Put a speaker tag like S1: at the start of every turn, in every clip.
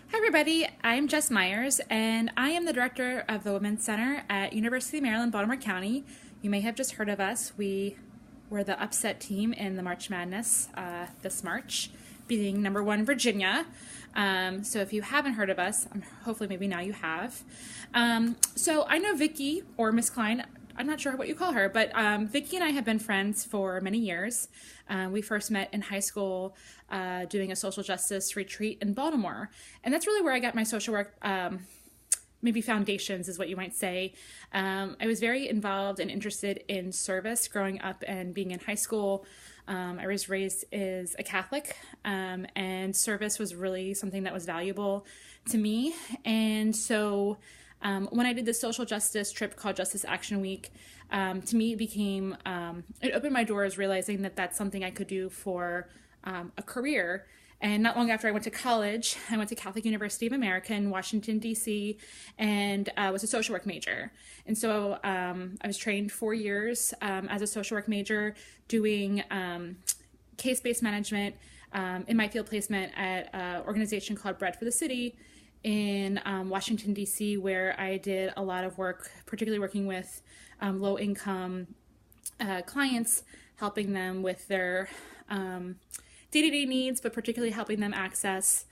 S1: Hi everybody, I'm Jess Myers and I am the director of the Women's Center at University of Maryland, Baltimore County. You may have just heard of us. We were the upset team in the March Madness this March, beating #1 Virginia. So if you haven't heard of us, hopefully maybe now you have. So I know Vicki, or Miss Klein, I'm not sure what you call her, but Vicki and I have been friends for many years. We first met in high school doing a social justice retreat in Baltimore. And that's really where I got my social work, maybe foundations is what you might say. I was very involved and interested in service growing up and being in high school. I was raised as a Catholic, and service was really something that was valuable to me. And so when I did the social justice trip called Justice Action Week, to me it became, it opened my doors realizing that that's something I could do for a career. And not long after I went to college, I went to Catholic University of America in Washington, D.C., and was a social work major. And so I was trained 4 years as a social work major doing case-based management in my field placement at an organization called Bread for the City in Washington, D.C., where I did a lot of work, particularly working with low-income clients, helping them with their day-to-day needs, but particularly helping them access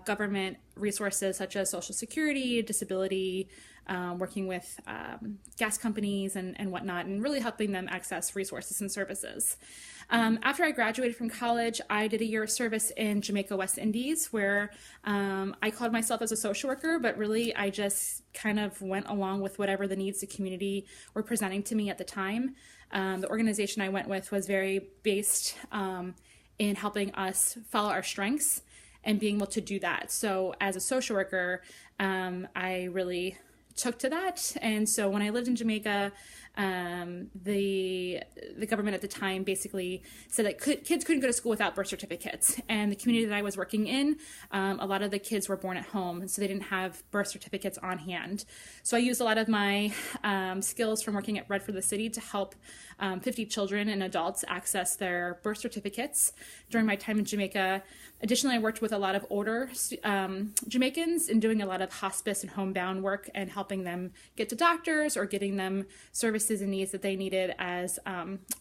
S1: government resources such as Social Security, disability, working with gas companies and whatnot, and really helping them access resources and services. After I graduated from college, I did a year of service in Jamaica, West Indies, where I called myself as a social worker, but really I just kind of went along with whatever the needs the community were presenting to me at the time. The organization I went with was very based in helping us follow our strengths and being able to do that. So as a social worker, I really took to that. And so when I lived in Jamaica, the government at the time basically said that kids couldn't go to school without birth certificates. And the community that I was working in, a lot of the kids were born at home, and so they didn't have birth certificates on hand. So I used a lot of my skills from working at Bread for the City to help 50 children and adults access their birth certificates during my time in Jamaica. Additionally, I worked with a lot of older Jamaicans in doing a lot of hospice and homebound work and helping them get to doctors or getting them services and needs that they needed as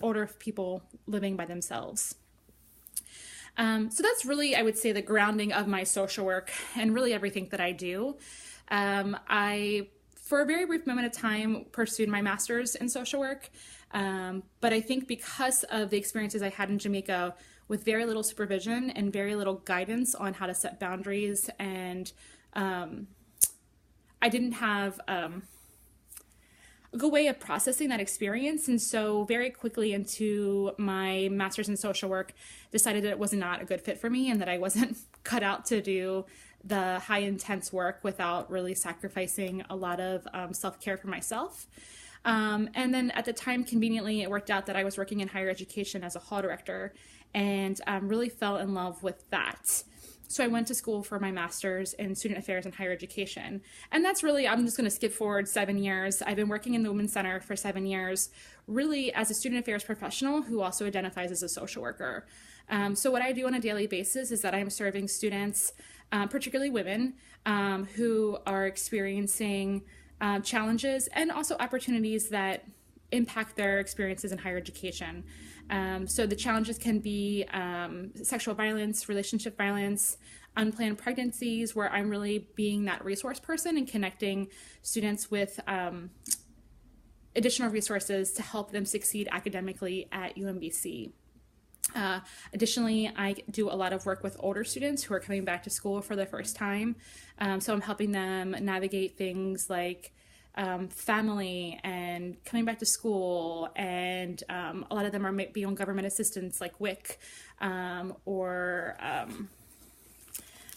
S1: older people living by themselves. So that's really, I would say, the grounding of my social work and really everything that I do. I, for a very brief moment of time, pursued my master's in social work. But I think because of the experiences I had in Jamaica with very little supervision and very little guidance on how to set boundaries, and I didn't have a good way of processing that experience. And so very quickly into my master's in social work, decided that it was not a good fit for me and that I wasn't cut out to do the high intense work without really sacrificing a lot of self-care for myself. And then at the time, conveniently, it worked out that I was working in higher education as a hall director and really fell in love with that. So I went to school for my master's in student affairs and higher education. And that's really, I'm just going to skip forward 7 years. I've been working in the Women's Center for 7 years, really as a student affairs professional who also identifies as a social worker. So what I do on a daily basis is that I'm serving students, particularly women, who are experiencing challenges and also opportunities that impact their experiences in higher education. So the challenges can be sexual violence, relationship violence, unplanned pregnancies, where I'm really being that resource person and connecting students with additional resources to help them succeed academically at UMBC. Additionally, I do a lot of work with older students who are coming back to school for the first time. So I'm helping them navigate things like family and coming back to school, and a lot of them are maybe on government assistance like WIC or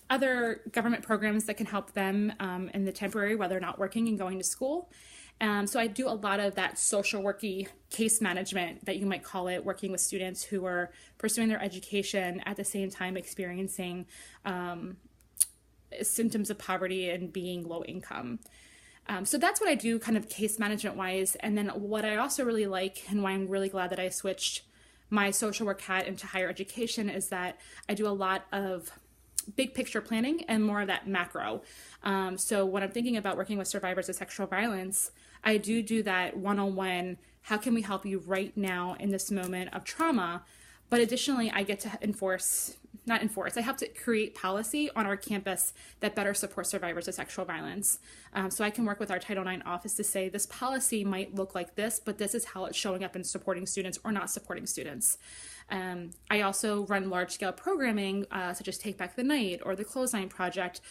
S1: other government programs that can help them in the temporary while they're not working and going to school. So I do a lot of that social worky case management that you might call it, working with students who are pursuing their education at the same time experiencing symptoms of poverty and being low income. So that's what I do kind of case management wise. And then what I also really like, and why I'm really glad that I switched my social work hat into higher education, is that I do a lot of big picture planning and more of that macro. So when I'm thinking about working with survivors of sexual violence, I do that one-on-one. How can we help you right now in this moment of trauma? But additionally, I get to I help to create policy on our campus that better supports survivors of sexual violence. So I can work with our Title IX office to say this policy might look like this, but this is how it's showing up in supporting students or not supporting students. I also run large-scale programming such as Take Back the Night or the Clothesline Project,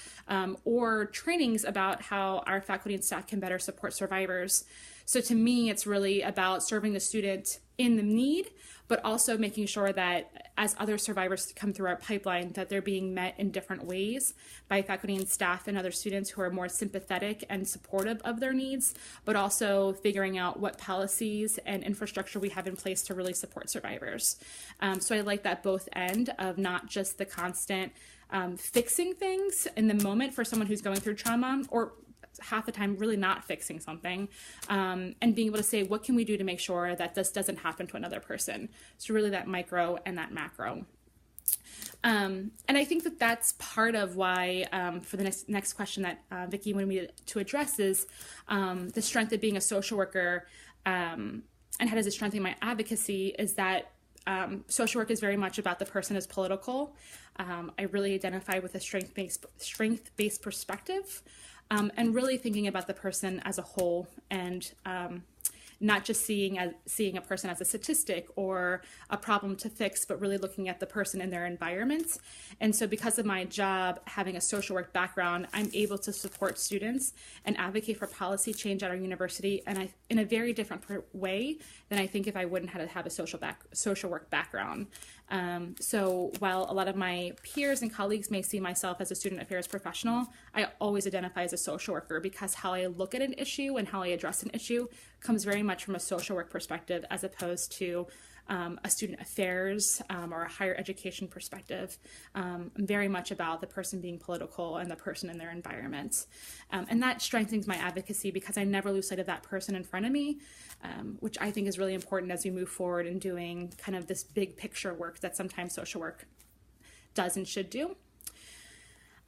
S1: or trainings about how our faculty and staff can better support survivors. So to me, it's really about serving the student in the need, but also making sure that as other survivors come through our pipeline, that they're being met in different ways by faculty and staff and other students who are more sympathetic and supportive of their needs, but also figuring out what policies and infrastructure we have in place to really support survivors. So I like that both end of not just the constant fixing things in the moment for someone who's going through trauma, or half the time really not fixing something, and being able to say, what can we do to make sure that this doesn't happen to another person? So really that micro and that macro. And I think that that's part of why, for the next question that Vicki wanted me to address is the strength of being a social worker, and how does it strengthen my advocacy, is that social work is very much about the person as political. I really identify with a strength-based perspective, and really thinking about the person as a whole, and not just seeing a person as a statistic or a problem to fix, but really looking at the person in their environment. And so because of my job, having a social work background, I'm able to support students and advocate for policy change at our university, and in a very different way than I think if I wouldn't have a social work background. So while a lot of my peers and colleagues may see myself as a student affairs professional, I always identify as a social worker, because how I look at an issue and how I address an issue comes very much from a social work perspective, as opposed to a student affairs or a higher education perspective. Very much about the person being political and the person in their environment. And that strengthens my advocacy, because I never lose sight of that person in front of me, which I think is really important as we move forward in doing kind of this big picture work that sometimes social work does and should do.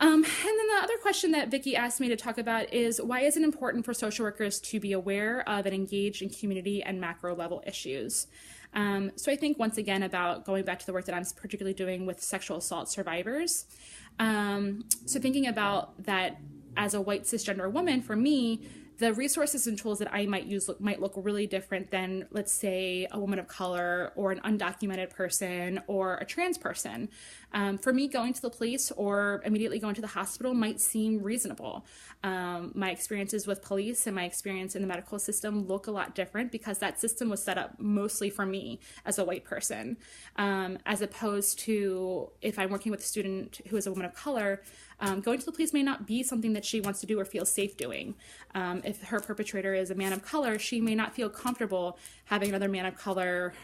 S1: And then the other question that Vicki asked me to talk about is, why is it important for social workers to be aware of and engaged in community and macro level issues? So I think once again about going back to the work that I'm particularly doing with sexual assault survivors. So thinking about that as a white cisgender woman, for me, the resources and tools that I might use might look really different than, let's say, a woman of color or an undocumented person or a trans person. For me, going to the police or immediately going to the hospital might seem reasonable. My experiences with police and my experience in the medical system look a lot different, because that system was set up mostly for me as a white person, as opposed to if I'm working with a student who is a woman of color. Going to the police may not be something that she wants to do or feels safe doing. If her perpetrator is a man of color, she may not feel comfortable having another man of color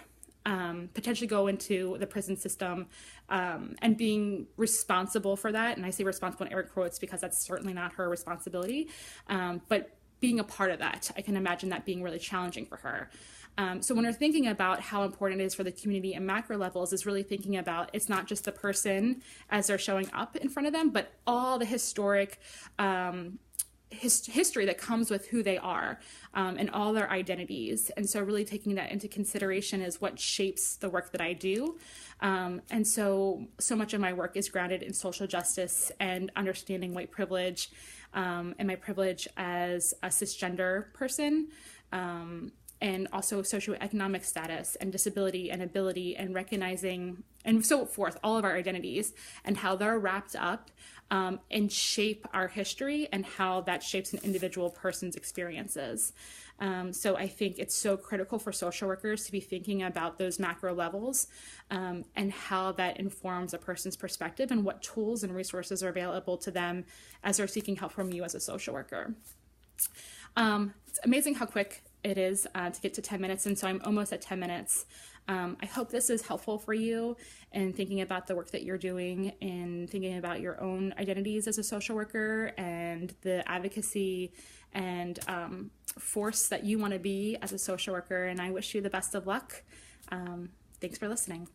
S1: potentially go into the prison system and being responsible for that. And I say responsible in air quotes because that's certainly not her responsibility. But being a part of that, I can imagine that being really challenging for her. So when we're thinking about how important it is for the community and macro levels, is really thinking about it's not just the person as they're showing up in front of them, but all the historic history that comes with who they are, and all their identities. And so really taking that into consideration is what shapes the work that I do. And so much of my work is grounded in social justice and understanding white privilege, and my privilege as a cisgender person, and also socioeconomic status and disability and ability, and recognizing and so forth, all of our identities and how they're wrapped up and shape our history, and how that shapes an individual person's experiences. So I think it's so critical for social workers to be thinking about those macro levels, and how that informs a person's perspective and what tools and resources are available to them as they're seeking help from you as a social worker. It's amazing how quick it is to get to 10 minutes, and so I'm almost at 10 minutes. I hope this is helpful for you in thinking about the work that you're doing, and thinking about your own identities as a social worker, and the advocacy and force that you want to be as a social worker. And I wish you the best of luck. Thanks for listening.